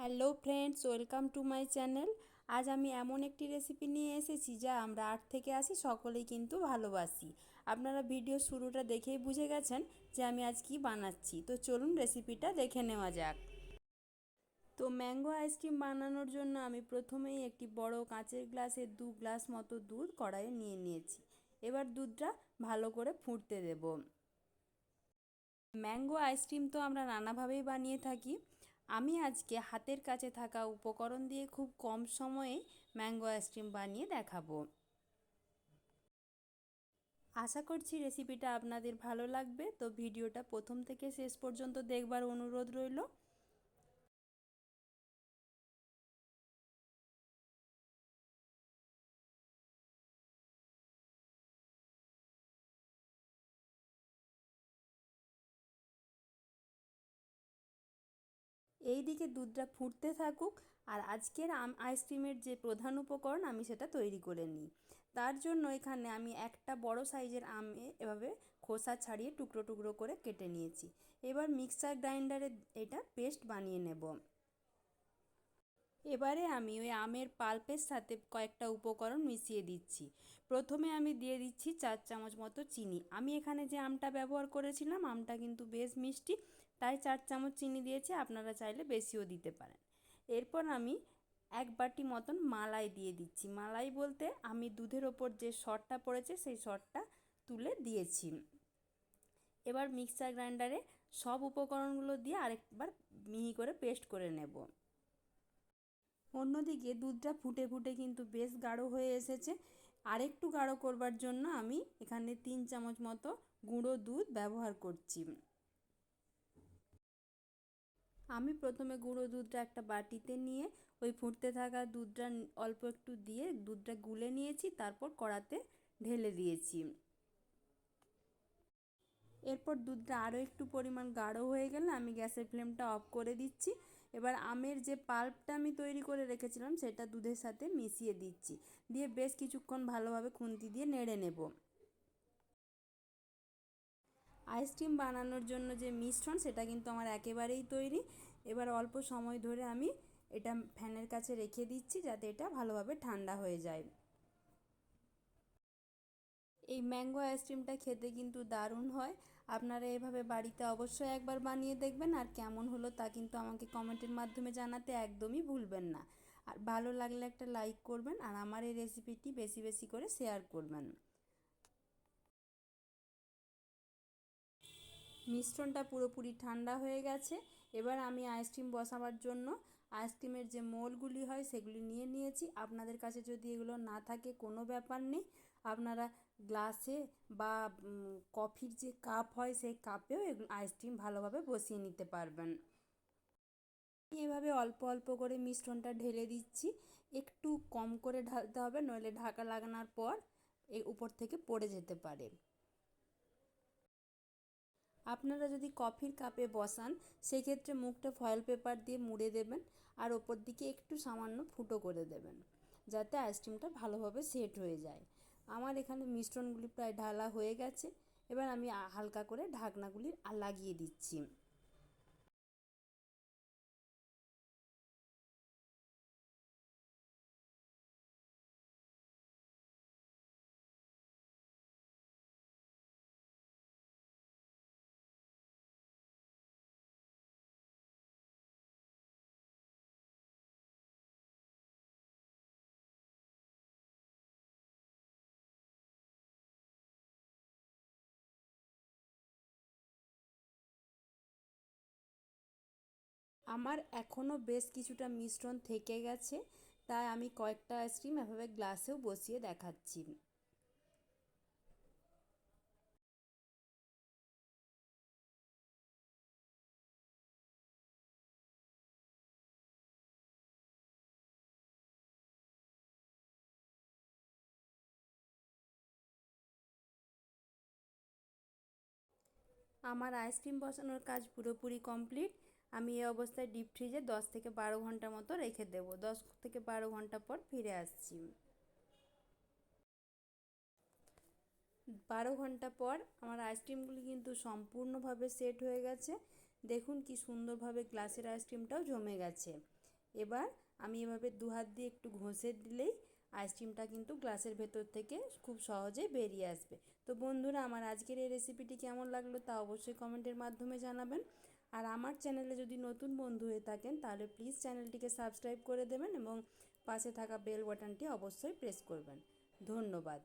Hello friends, welcome to my channel. আজ আমি এমন একটি রেসিপি নিয়ে এসেছি যা আমরা 8 থেকে আসি সকলেই কিন্তু ভালোবাসি। আপনারা ভিডিও শুরুটা দেখেই বুঝে গেছেন যে আমি আজ কি বানাচ্ছি। তো চলুন রেসিপিটা দেখে নেওয়া যাক। তো ম্যাঙ্গো আইসক্রিম বানানোর জন্য আমি প্রথমেই একটি বড় কাঁচের গ্লাসে 2 গ্লাস মতো দুধ কড়াইয়ে নিয়ে নিয়েছি। এবার দুধটা ভালো করে ফুটতে দেব। ম্যাঙ্গো আইসক্রিম তো আমরা নানাভাবেই বানিয়ে থাকি। আমি আজকে হাতের কাছে থাকা উপকরণ দিয়ে খুব কম সময়ে ম্যাঙ্গো আইসক্রিম বানিয়ে দেখাবো। আশা করছি রেসিপিটা আপনাদের ভালো লাগবে। তো ভিডিওটা প্রথম থেকে শেষ পর্যন্ত দেখবার অনুরোধ রইল। এই দিকে দুধটা ফুটতে থাকুক, আর আজকের আইসক্রিমের যে প্রধান উপকরণ আমি সেটা তৈরি করে নিই। তার জন্য এখানে আমি একটা বড় সাইজের আমে এভাবে খোসা ছাড়িয়ে টুকরো টুকরো করে কেটে নিয়েছি। এবার মিক্সার গ্রাইন্ডারে এটা পেস্ট বানিয়ে নেব। এবারে আমি ওই আমের পাল্পের সাথে কয়েকটা উপকরণ মিশিয়ে দিচ্ছি। প্রথমে আমি দিয়ে দিচ্ছি 4 চামচ মতো চিনি। আমি এখানে যে আমটা ব্যবহার করেছিলাম আমটা কিন্তু বেশ মিষ্টি, তাই 4 চামচ চিনি দিয়েছি, আপনারা চাইলে বেশিও দিতে পারেন। এরপর আমি 1 বাটি মতন মালাই দিয়ে দিচ্ছি। মালাই বলতে আমি দুধের ওপর যে সরটা পড়েছে সেই সরটা তুলে দিয়েছি। এবার মিক্সার গ্রাইন্ডারে সব উপকরণগুলো দিয়ে আরেকবার মিহি করে পেস্ট করে নেব। অন্যদিকে দুধটা ফুটে ফুটে কিন্তু বেশ গাঢ় হয়ে এসেছে। আরেকটু গাঢ় করবার জন্য আমি এখানে 3 চামচ মতো গুঁড়ো দুধ ব্যবহার করছি। আমি প্রথমে গুঁড়ো দুধটা একটা বাটিতে নিয়ে ওই ফুটতে থাকা দুধটা অল্প একটু দিয়ে দুধটা গুলে নিয়েছি, তারপর কড়াতে ঢেলে দিয়েছি। এরপর দুধটা আরও একটু পরিমাণ গাঢ় হয়ে গেলে আমি গ্যাসের ফ্লেমটা অফ করে দিচ্ছি। এবার আমের যে পাল্পটা আমি তৈরি করে রেখেছিলাম সেটা দুধের সাথে মিশিয়ে দিচ্ছি, দিয়ে বেশ কিছুক্ষণ ভালোভাবে খুন্তি দিয়ে নেড়ে নেব। আইসক্রিম বানানোর জন্য যে মিশ্রণ সেটা কিন্তু আমার একেবারেই তৈরি। এবার অল্প সময় ধরে আমি এটা ফ্যানের কাছে রেখে দিচ্ছি যাতে এটা ভালোভাবে ঠান্ডা হয়ে যায়। এই ম্যাঙ্গো আইসক্রিমটা খেতে কিন্তু দারুণ হয়। আপনারা এভাবে বাড়িতে অবশ্যই একবার বানিয়ে দেখবেন, আর কেমন হলো তা কিন্তু আমাকে কমেন্টের মাধ্যমে জানাতে একদমই ভুলবেন না। আর ভালো লাগলে একটা লাইক করবেন, আর আমার এই রেসিপিটি বেশি বেশি করে শেয়ার করবেন। মিশ্রণটা পুরোপুরি ঠান্ডা হয়ে গেছে। এবার আমি আইসক্রিম বসাবার জন্য আইসক্রিমের যে মোলগুলি হয় সেগুলি নিয়ে নিয়েছি। আপনাদের কাছে যদি এগুলো না থাকে কোনো ব্যাপার নেই, আপনারা গ্লাসে বা কফির যে কাপ হয় সেই কাপেও এগুলো আইসক্রিম ভালোভাবে বসিয়ে নিতে পারবেন। এভাবে অল্প অল্প করে মিশ্রণটা ঢেলে দিচ্ছি। একটু কম করে ঢালতে হবে, নইলে ঢাকা লাগানোর পর এই উপর থেকে পড়ে যেতে পারে। আপনারা যদি কফির কাপে বসান সেক্ষেত্রে মুখটা ফয়েল পেপার দিয়ে মুড়ে দেবেন, আর ওপর দিকে একটু সামান্য ফুটো করে দেবেন যাতে আইসক্রিমটা ভালোভাবে সেট হয়ে যায়। আমার এখানে মিশ্রণগুলি প্রায় ঢালা হয়ে গেছে। এবার আমি হালকা করে ঢাকনাগুলি লাগিয়ে দিচ্ছি। আমার এখনও বেশ কিছুটা মিশ্রণ থেকে গেছে, তাই আমি কয়েকটা আইসক্রিম এভাবে গ্লাসেও বসিয়ে দেখাচ্ছি। আমার আইসক্রিম বসানোর কাজ পুরোপুরি কমপ্লিট। আমি এই অবস্থায় ডিপ ফ্রিজে 10 থেকে 12 ঘন্টা মতো রেখে দেবো। 10 থেকে 12 ঘন্টা পর ফিরে আসছি। 12 ঘন্টা পর আমার আইসক্রিমগুলি কিন্তু সম্পূর্ণভাবে সেট হয়ে গেছে। দেখুন কি সুন্দরভাবে গ্লাসের আইসক্রিমটাও জমে গেছে। এবার আমি এভাবে দু হাত দিয়ে একটু ঘষে দিলেই আইসক্রিমটা কিন্তু গ্লাসের ভেতর থেকে খুব সহজে বেরিয়ে আসবে। তো বন্ধুরা, আমার আজকের এই রেসিপিটি কেমন লাগলো তা অবশ্যই কমেন্টের মাধ্যমে জানাবেন। আর আমার চ্যানেলে যদি নতুন বন্ধু হয়ে থাকেন তাহলে প্লিজ চ্যানেলটিকে সাবস্ক্রাইব করে দেবেন এবং পাশে থাকা বেল বাটনটি অবশ্যই প্রেস করবেন। ধন্যবাদ।